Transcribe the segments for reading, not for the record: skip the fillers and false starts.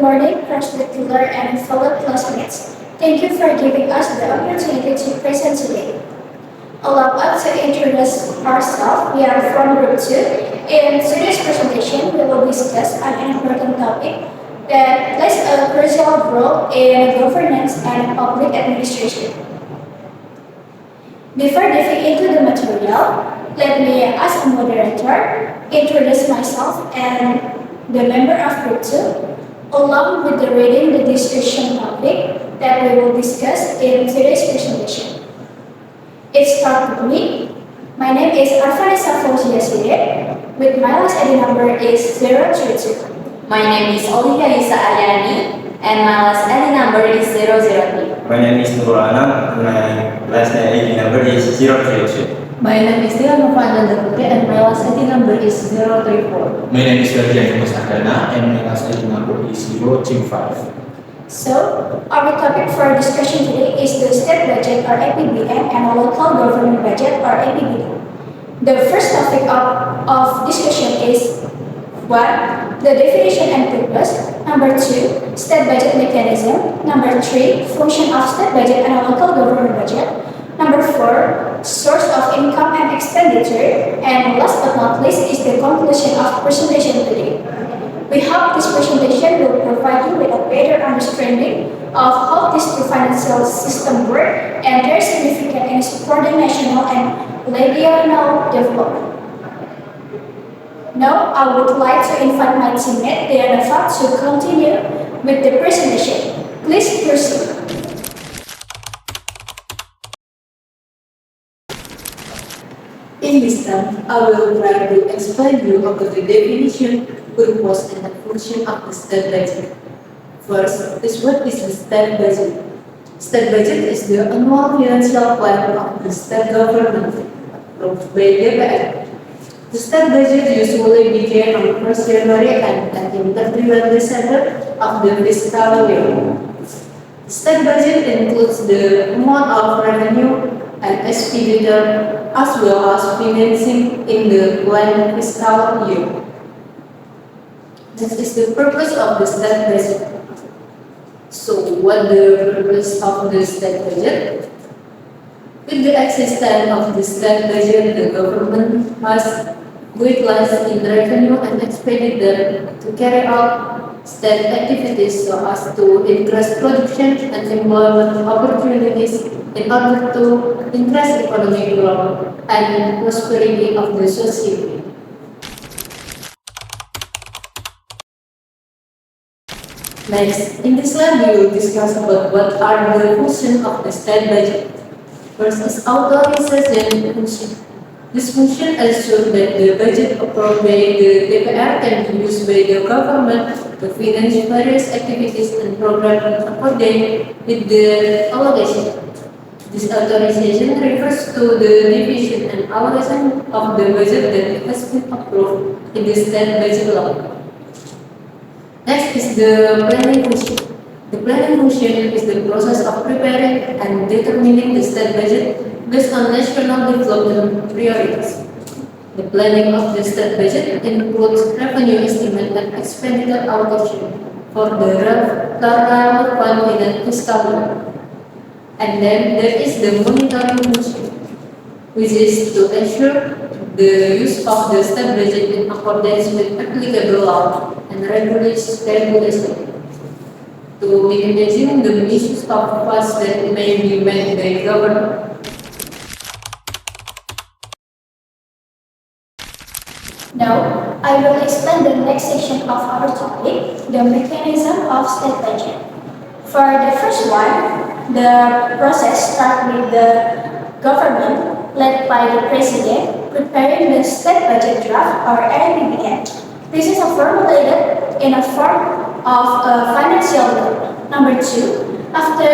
morning, respected and fellow classmates. Thank you for giving us the opportunity to present today. Allow us to introduce ourselves. We are from Group 2. In today's presentation, we will discuss an important topic that plays a crucial role in governance and public administration. Before diving into the material, let me, as a moderator, introduce myself and the member of Group 2, along with the reading the discussion topic that we will discuss in today's presentation. It starts with me. My name is Arvanessa Fauzya Sirin, with my last ID number is 032. My name is Ollyvia Yusa Ariyani, and my last ID number is 003. My name is Nurul Anam, and my last ID number is 032. My name is Dheanova and my last ID number is 034. My name is Ferdian Ardana, and my last ID number is 025. So, our topic for discussion today is the state budget or APBN and a local government budget or APBD. The first topic of discussion is 1. The definition and purpose. Number 2. State budget mechanism. Number 3. Function of state budget and a local government budget. Number 4. Source of income and expenditure. And last but not least is the conclusion of presentation today. We hope this presentation will provide you with a better understanding of how these two financial systems work and their significance in supporting national and regional development. Now, I would like to invite my teammate Dheanova to continue with the presentation. Please proceed. In this time, I will try to explain you about the definition, purpose, and the function of the state budget. First, what is the state budget? State budget is the annual financial plan of the state government approved by DPR. The state budget usually begins on 1st January and until 31 December of the fiscal year. The state budget includes the amount of revenue and expenditure as well as financing in the planned fiscal year. This is the purpose of the state budget. So, what the purpose of the state budget? With the existence of the state budget, the government has guidelines in revenue and expenditure to carry out state activities so as to increase production and employment opportunities in order to increase economic growth and prosperity of the society. Next, in this slide we will discuss about what are the functions of the state budget. First is authorization function. This function ensures that the budget approved by the DPR can be used by the government to finance various activities and programs according with the allocation. This authorization refers to the division and allocation of the budget that has been approved in the state budget law. Next is the planning function. The planning function is the process of preparing and determining the state budget based on national development priorities. The planning of the state budget includes revenue estimate and expenditure allocation for the relevant fund in a fiscal year. And then there is the monitoring function, which is to ensure the use of the state budget in accordance with applicable law and regulation to minimizing the misuse of funds that may be made by government. Now, I will explain the next section of our topic, the mechanism of state budget. For the first one, the process starts with the government, led by the president, preparing the state budget draft or APBN. This is formulated in a form of a financial note. Number 2, after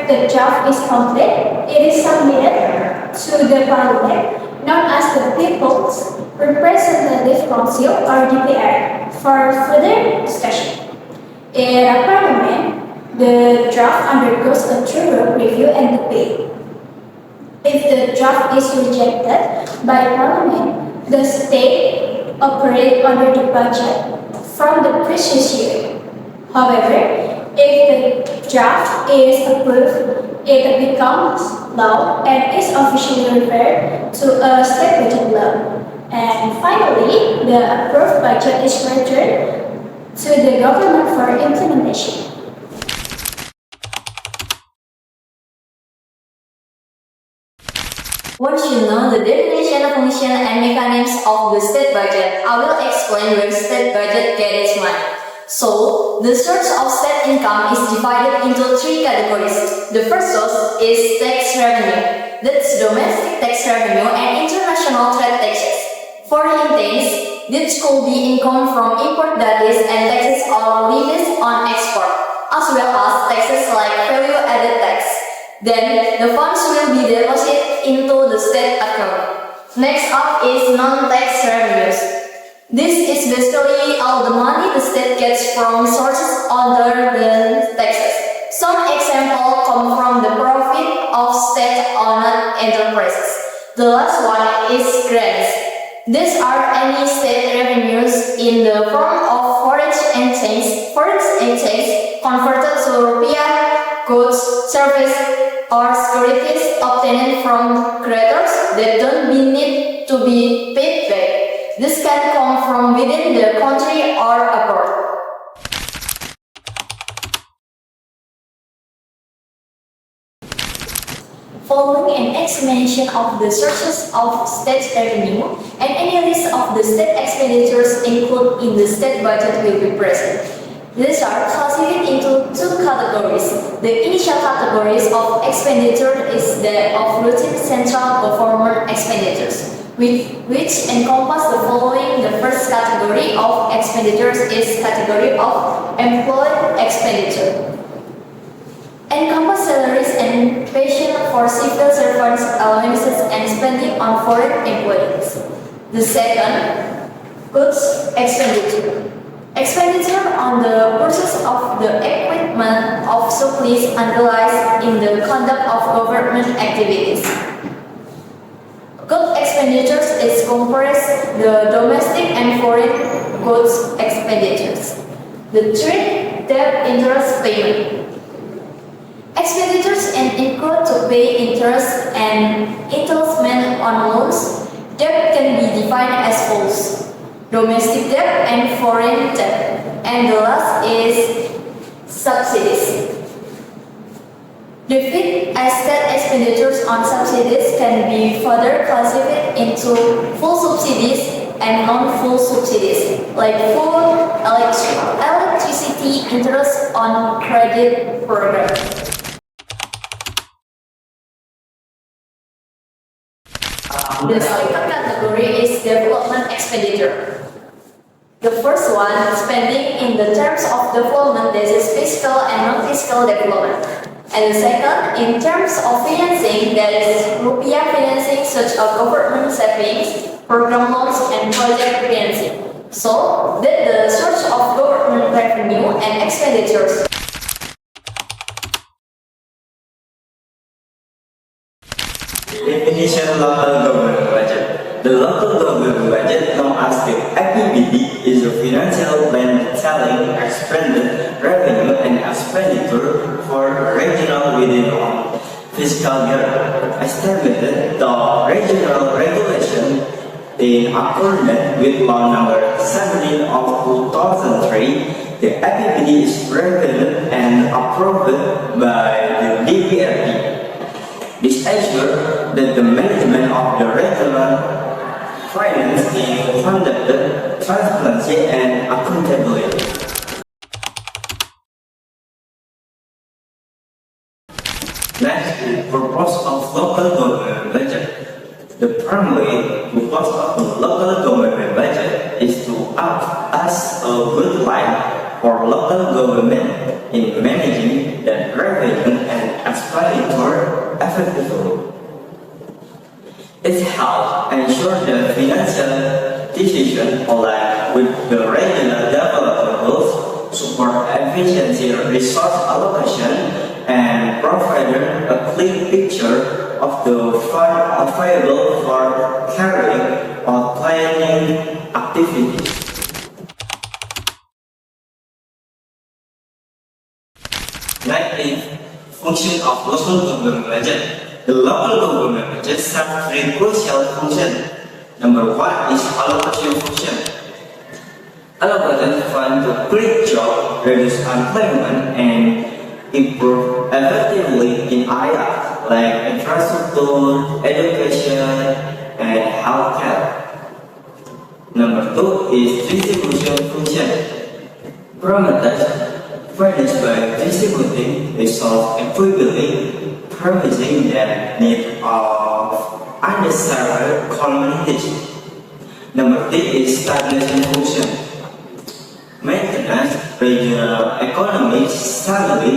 the draft is complete, it is submitted to the parliament, known as the People's Representative Council or DPR, for further discussion. In a parliament, the draft undergoes a thorough review and debate. If the draft is rejected by Parliament, the state operates under the budget from the previous year. However, if the draft is approved, it becomes law and is officially referred to a state budget law. And finally, the approved budget is returned to the government for implementation. Once you know the definition, function, and mechanisms of the state budget, I will explain where state budget gets its money. So, the source of state income is divided into three categories. The first source is tax revenue. That's domestic tax revenue and international trade taxes. For instance, this could be income from import duties and taxes or levies on export, as well as taxes like value-added tax. Then, the funds will be deposited into the state account. Next up is non-tax revenues. This is basically all the money the state gets from sources other than taxes. Some examples come from the profit of state-owned enterprises. The last one is grants. These are any state revenues in the form of foreign exchange converted to rupiah, goods, service, or securities obtained from creditors that don't need to be paid back. This can come from within the country or abroad. Following an explanation of the sources of state revenue and any list of the state expenditures included in the state budget will be present. These are classified into two categories. The initial categories of expenditure is that of routine central government expenditures, which encompass the following. The first category of expenditures is category of employee expenditure. Encompass salaries and pension for civil servants, allowances, and spending on foreign employees. The second, goods expenditure. Expenditure on the purchase of the equipment of supplies utilized in the conduct of government activities. Goods expenditures is comprised the domestic and foreign goods expenditures. The third, debt interest payment. Expenditures include to pay interest and installment on loans. Debt can be defined as follows: domestic debt and foreign debt. And the last is subsidies. The fifth state expenditures on subsidies can be further classified into full subsidies and non-full subsidies, like food, electricity, interest on credit program. The second category is development expenditure. The first one, spending in the terms of development, that is fiscal and non-fiscal development. And the second, in terms of financing, that is rupiah financing such as government savings, program loans, and project financing. So, that the source of government revenue and expenditures. Definition of local government budget. The local government budget, known as the APBD, is a financial plan detailing expended revenue and expenditure for regional within one fiscal year. Estimated the regional regulation in accordance with Law Number 17 of 2003, the APBD is reviewed and approved by the DPRD. This ensures that the management of the regional finance is conducted transparency and accountability. Next is purpose of local government budget. The primary purpose of the local government budget is to act as a good line for local government in managing the revenue and expenditure effectively. It helps ensure the financial decisions align with the regional development goals, support efficiency resource allocation, and provide a clear picture of the fund available for carrying or planning activities. budget. The local government budget serves three crucial functions. Number one is allocation function. Allocated funds to create jobs, reduce unemployment, and improve effectively in areas like infrastructure, education, and healthcare. Number two is distribution function. Parameters furnished by distributing resources equitably, promising the need of underserved communities. Number three is stabilization function. Maintenance regional economic stability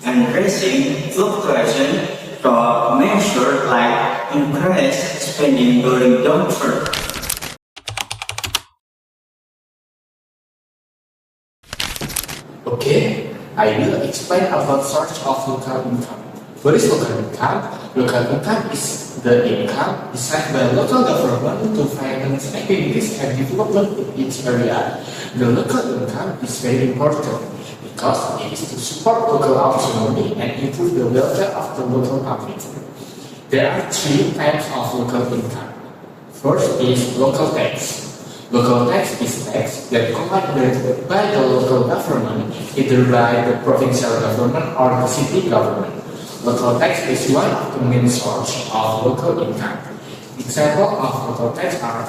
and raising fluctuation for measures like increased spending during downturn. Okay, I will explain about source of local income. What is local income? Local income is the income decided by local government to finance activities and development in each area. The local income is very important because it is to support local autonomy and improve the welfare of the local public. There are three types of local income. First is local tax. Local tax is tax that collected by the local government, either by the provincial government or the city government. Local tax is one of the main sources of local income. Examples of local tax are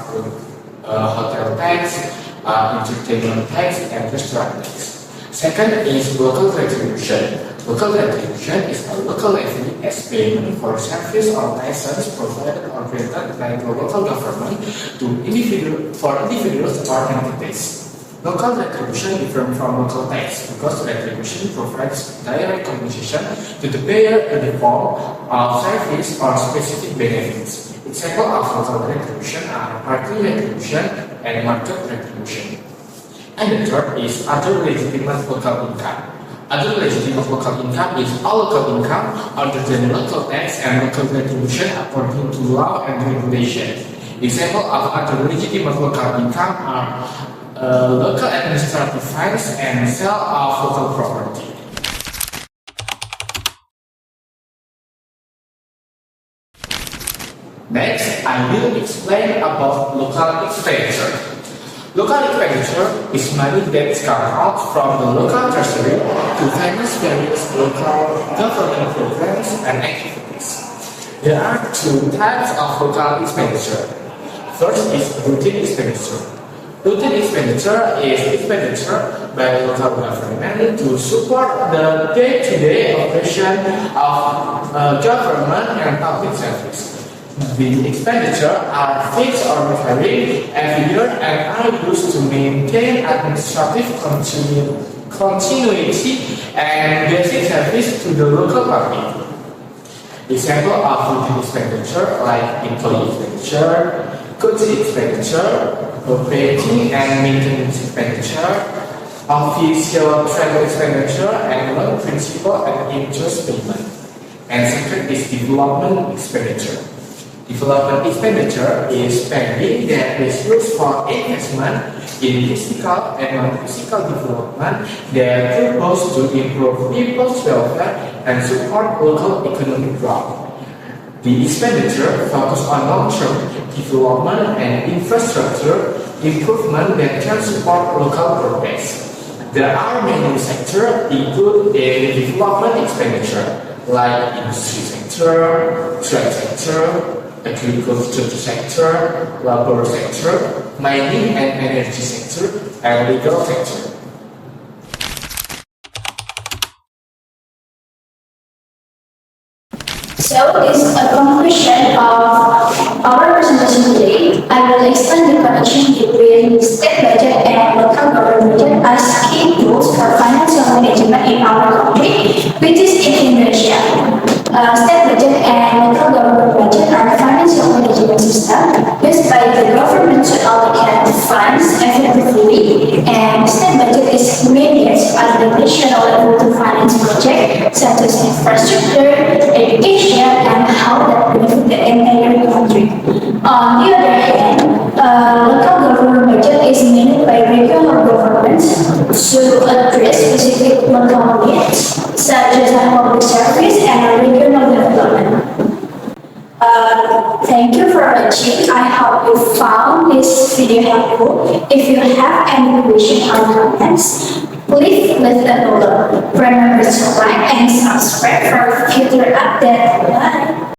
hotel tax, entertainment tax, and restaurant tax. Second is local retribution. Local retribution is a local levy as payment for service or license provided or granted by the local government to individuals or entities. Local retribution differs from local tax because retribution provides direct compensation to the payer in the form of service or specific benefits. Examples of local retribution are party retribution and market retribution. And the third is other legitimate local income. Other legitimate local income is all local income other than local tax and local retribution according to law and regulation. Examples of other legitimate local income are local administrative fines and sale of local property. Next, I will explain about local expenditure. Local expenditure is money that is carved out from the local treasury to finance various local government programs and activities. There are two types of local expenditure. First is routine expenditure. Routine expenditure is expenditure by local government to support the day-to-day operation of government and public service. The expenditure are fixed or recurring every year and are used to maintain administrative continuity and basic service to the local public. Example of routine expenditure like employee expenditure, goods expenditure, operating and maintenance expenditure, official travel expenditure, and loan principal and interest payment. And second is development expenditure. Development expenditure is spending that is used for investment in physical and non-physical development that purpose to improve people's welfare and support local economic growth. The expenditure focuses on long-term development and infrastructure improvement that can support local progress. There are many sectors included in development expenditure, like industry sector, trade sector, agriculture sector, labor sector, mining and energy sector, and legal sector. So this is a conclusion of our presentation today. I will explain the connection between state budget and local government budget as key tools for financial management in our country, which is in Indonesia. State budget and local government budget are financial management system used by the government to allocate funds effectively, and state budget is mandated at the national level to finance projects such as infrastructure, education, and how that benefit the entire country. On the other hand, local government budget is managed by regional governments to address specific local needs, such as public service and regional development. Thank you for watching. I hope you found this video helpful. If you have any questions or comments, please let us know. Remember to like and subscribe for future updates. Bye.